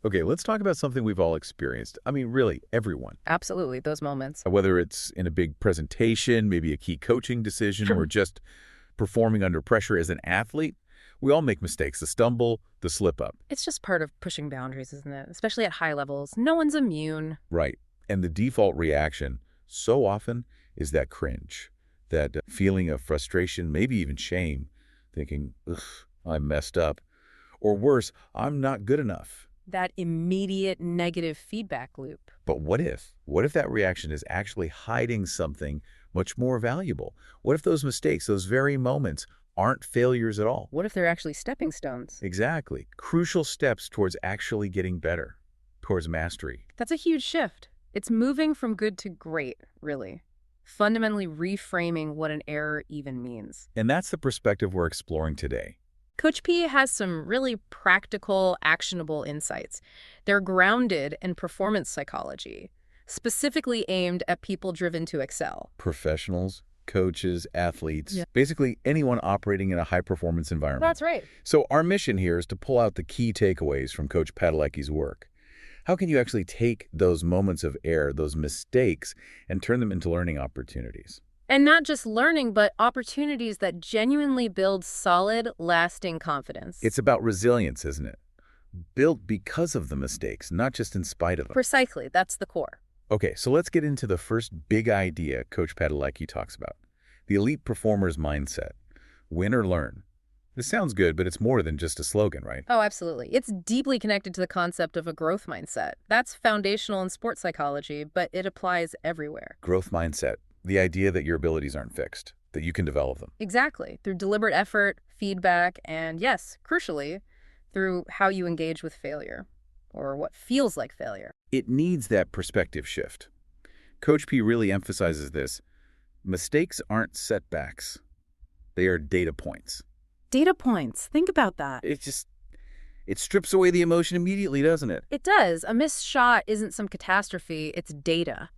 Okay, let's talk about something we've all experienced. I mean, really, everyone. Absolutely, those moments. Whether it's in a big presentation, maybe a key coaching decision, or just performing under pressure as an athlete, we all make mistakes, the stumble, the slip up. It's just part of pushing boundaries, isn't it? Especially at high levels. No one's immune. Right. And the default reaction so often is that cringe, that feeling of frustration, maybe even shame, thinking, ugh, I messed up. Or worse, I'm not good enough. That immediate negative feedback loop. But what if? What if that reaction is actually hiding something much more valuable? What if those mistakes, those very moments, aren't failures at all? What if they're actually stepping stones? Exactly. Crucial steps towards actually getting better, towards mastery. That's a huge shift. It's moving from good to great, really. Fundamentally reframing what an error even means. And that's the perspective we're exploring today. Coach P has some really practical, actionable insights. They're grounded in performance psychology, specifically aimed at people driven to excel. Professionals, coaches, athletes, Yeah. basically anyone operating in a high-performance environment. That's right. So our mission here is to pull out the key takeaways from Coach Padalecki's work. How can you actually take those moments of error, those mistakes, and turn them into learning opportunities? And not just learning, but opportunities that genuinely build solid, lasting confidence. It's about resilience, isn't it? Built because of the mistakes, not just in spite of them. Precisely. That's the core. Okay, so let's get into the first big idea Coach Padalecki talks about. The elite performer's mindset. Win or learn. This sounds good, but it's more than just a slogan, right? Oh, absolutely. It's deeply connected to the concept of a growth mindset. That's foundational in sports psychology, but it applies everywhere. Growth mindset. The idea that your abilities aren't fixed, that you can develop them. Exactly. Through deliberate effort, feedback, and yes, crucially, through how you engage with failure, or what feels like failure. It needs that perspective shift. Coach P really emphasizes this. Mistakes aren't setbacks. They are data points. Data points. Think about that. It strips away the emotion immediately, doesn't it? It does. A missed shot isn't some catastrophe, it's data.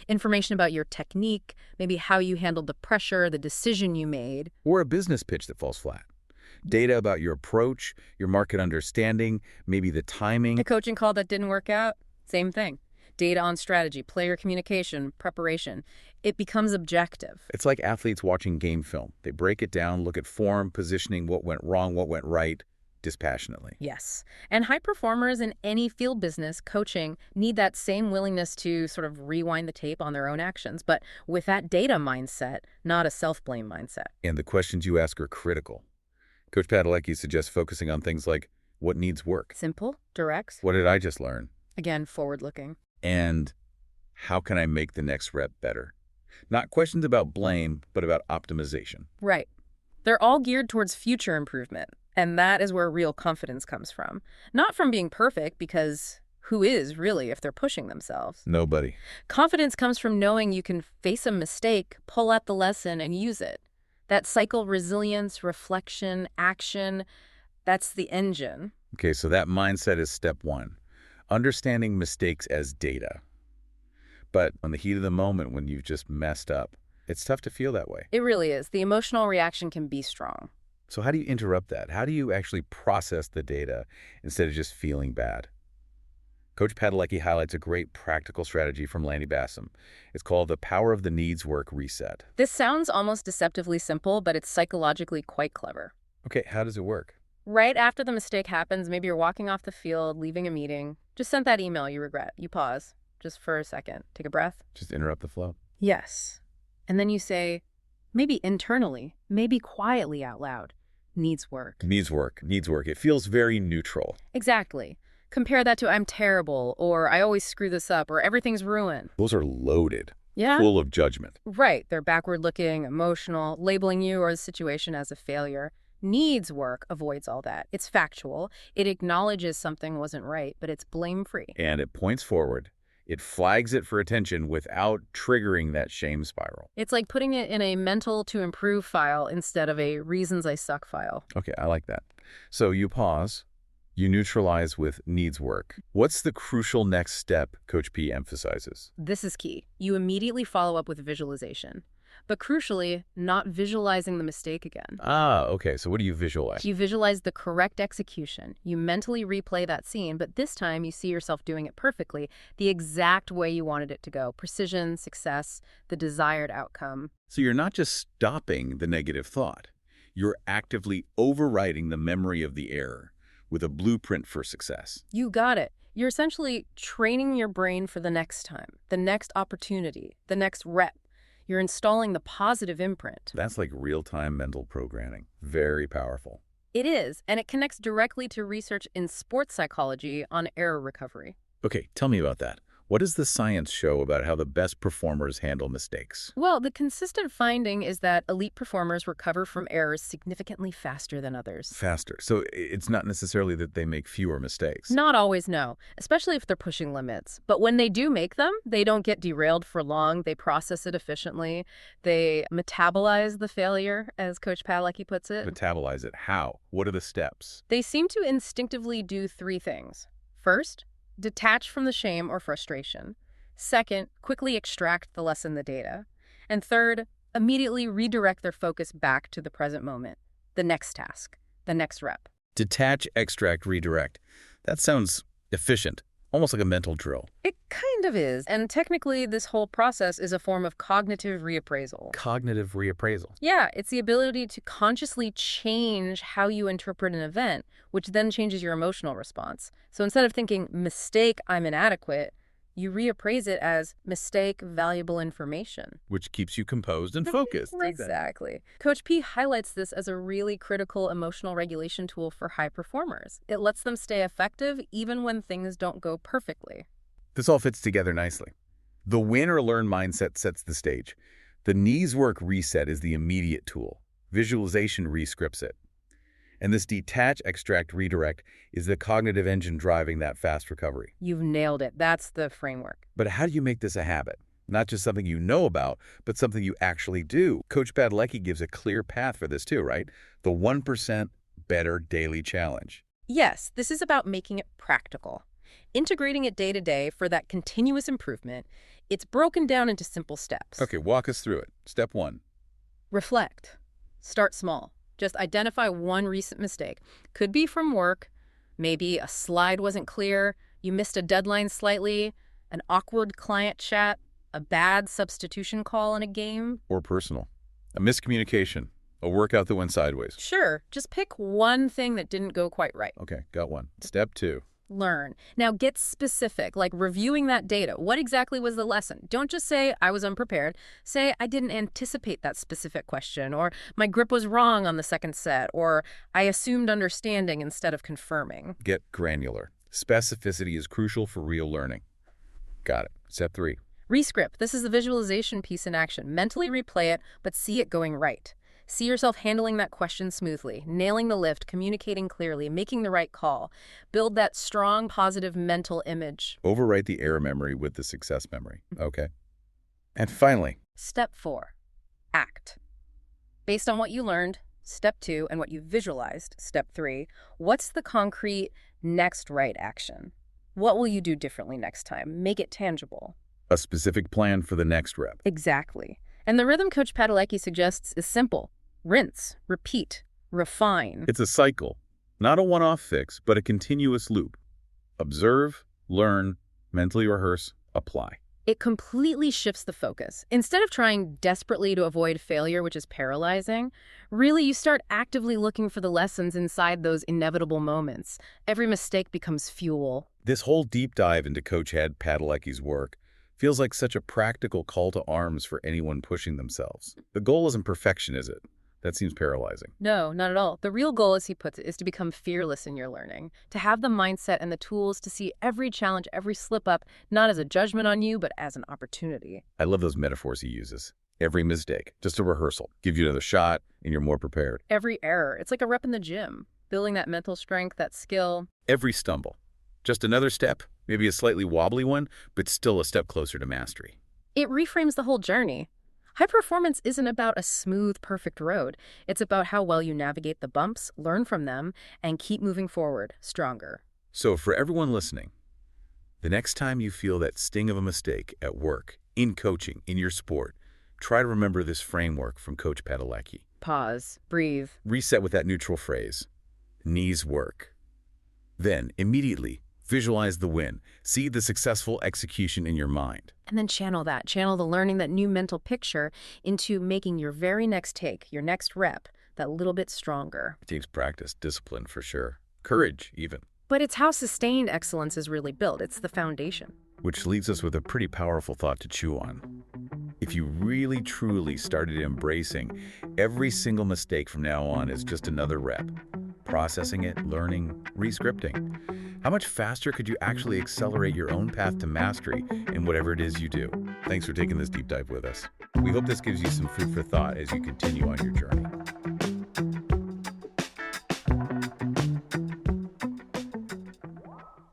Information about your technique, maybe how you handled the pressure, the decision you made. Or a business pitch that falls flat. Data about your approach, your market understanding, maybe the timing. A coaching call that didn't work out, same thing. Data on strategy, player communication, preparation. It becomes objective. It's like athletes watching game film. They break it down, look at form, positioning, what went wrong, what went right, dispassionately. Yes. And high performers in any field business, coaching, need that same willingness to sort of rewind the tape on their own actions, but with that data mindset, not a self-blame mindset. And the questions you ask are critical. Coach Padalecki suggests focusing on things like, what needs work? Simple, direct, What did I just learn? again, forward-looking. And how can I make the next rep better? Not questions about blame, but about optimization. Right. They're all geared towards future improvement, and that is where real confidence comes from. Not from being perfect, because who is, really, if they're pushing themselves? Nobody. Confidence comes from knowing you can face a mistake, pull out the lesson, and use it. That cycle, resilience, reflection, action, that's the engine. Okay, so that mindset is step one. Understanding mistakes as data. But on the heat of the moment when you've just messed up, it's tough to feel that way. It really is. The emotional reaction can be strong. So how do you interrupt that? How do you actually process the data instead of just feeling bad? Coach Padalecki highlights a great practical strategy from Lanny Basham. It's called the power of the needs work reset. This sounds almost deceptively simple, but it's psychologically quite clever. Okay, how does it work? Right after the mistake happens, maybe you're walking off the field, leaving a meeting, just sent that email you regret. You pause, just for a second, take a breath. Just interrupt the flow. Yes. And then you say, maybe internally, maybe quietly out loud, needs work. Needs work. Needs work. It feels very neutral. Exactly. Compare that to I'm terrible, or I always screw this up, or everything's ruined. Those are loaded, Yeah? full of judgment. Right. They're backward-looking, emotional, labeling you or the situation as a failure. Needs work avoids all that. It's factual. It acknowledges something wasn't right, but it's blame-free. And it points forward. It flags it for attention without triggering that shame spiral. It's like putting it in a mental to improve file instead of a reasons I suck file. Okay, I like that. So you pause. You neutralize with needs work. What's the crucial next step Coach P emphasizes? This is key. You immediately follow up with visualization. but crucially, not visualizing the mistake again. Ah, okay. So what do you visualize? You visualize the correct execution. You mentally replay that scene, but this time you see yourself doing it perfectly, the exact way you wanted it to go. Precision, success, the desired outcome. So you're not just stopping the negative thought. You're actively overriding the memory of the error with a blueprint for success. You got it. You're essentially training your brain for the next time, the next opportunity, the next rep. You're installing the positive imprint. That's like real-time mental programming. Very powerful. It is, and it connects directly to research in sports psychology on error recovery. Okay, tell me about that. What does the science show about how the best performers handle mistakes? Well, the consistent finding is that elite performers recover from errors significantly faster than others. Faster. So it's not necessarily that they make fewer mistakes. Not always, no, especially if they're pushing limits. But when they do make them, they don't get derailed for long. They process it efficiently. They metabolize the failure, as Coach Padalecki puts it. Metabolize it. How? What are the steps? They seem to instinctively do three things. First, detach from the shame or frustration. Second, quickly extract the lesson, the data. And third, immediately redirect their focus back to the present moment, the next task, the next rep. Detach, extract, redirect. That sounds efficient, almost like a mental drill. It kind of is. And technically, this whole process is a form of cognitive reappraisal. Cognitive reappraisal. Yeah, it's the ability to consciously change how you interpret an event, which then changes your emotional response. So instead of thinking, mistake, I'm inadequate, you reappraise it as mistake, valuable information. Which keeps you composed and focused. Exactly. Coach P highlights this as a really critical emotional regulation tool for high performers. It lets them stay effective even when things don't go perfectly. This all fits together nicely. The win or learn mindset sets the stage. The knees work reset is the immediate tool. Visualization rescripts it. And this detach, extract, redirect is the cognitive engine driving that fast recovery. You've nailed it. That's the framework. But how do you make this a habit? Not just something you know about, but something you actually do. Coach Padalecki gives a clear path for this too, right? The 1% better daily challenge. Yes, this is about making it practical. Integrating it day to day for that continuous improvement. It's broken down into simple steps. Okay, walk us through it. Step 1. Reflect. Start small. Just identify one recent mistake. Could be from work, maybe a slide wasn't clear, you missed a deadline slightly, an awkward client chat, a bad substitution call in a game. Or personal. A miscommunication. A workout that went sideways. Sure, just pick one thing that didn't go quite right. Okay, got one. Step 2. Learn. Now get specific, like reviewing that data. What exactly was the lesson? Don't just say, I was unprepared. Say, I didn't anticipate that specific question, or my grip was wrong on the second set, or I assumed understanding instead of confirming. Get granular. Specificity is crucial for real learning. Got it. Step 3. Rescript. This is the visualization piece in action. Mentally replay it, but see it going right. See yourself handling that question smoothly, nailing the lift, communicating clearly, making the right call. Build that strong, positive mental image. Overwrite the error memory with the success memory. Okay. And finally, Step 4. Act. Based on what you learned, Step 2, and what you visualized, Step 3, what's the concrete next right action? What will you do differently next time? Make it tangible. a specific plan for the next rep. Exactly. And the rhythm Coach Padalecki suggests is simple. Rinse, repeat, refine. It's a cycle, not a one-off fix, but a continuous loop. Observe, learn, mentally rehearse, apply. It completely shifts the focus. Instead of trying desperately to avoid failure, which is paralyzing, really you start actively looking for the lessons inside those inevitable moments. Every mistake becomes fuel. This whole deep dive into Coach Ed Padalecki's work feels like such a practical call to arms for anyone pushing themselves. The goal isn't perfection, is it? That seems paralyzing. No, not at all. The real goal, as he puts it, is to become fearless in your learning, to have the mindset and the tools to see every challenge, every slip-up, not as a judgment on you, but as an opportunity. I love those metaphors he uses. Every mistake, just a rehearsal. Give you another shot, and you're more prepared. Every error, it's like a rep in the gym, building that mental strength, that skill. Every stumble, just another step, maybe a slightly wobbly one, but still a step closer to mastery. It reframes the whole journey. High performance isn't about a smooth, perfect road. It's about how well you navigate the bumps, learn from them, and keep moving forward, stronger. So for everyone listening, the next time you feel that sting of a mistake at work, in coaching, in your sport, Try to remember this framework from Coach Padalecki. Pause. Breathe. Reset with that neutral phrase. Knees work. Then, immediately, visualize the win. See the successful execution in your mind. And then channel that. Channel the learning, that new mental picture, into making your very next take, your next rep, that little bit stronger. It takes practice, discipline for sure. Courage, even. But it's how sustained excellence is really built. It's the foundation. Which leaves us with a pretty powerful thought to chew on. If you really, truly started embracing every single mistake from now on is just another rep, processing it, learning, rescripting, how much faster could you actually accelerate your own path to mastery in whatever it is you do? Thanks for taking this deep dive with us. We hope this gives you some food for thought as you continue on your journey.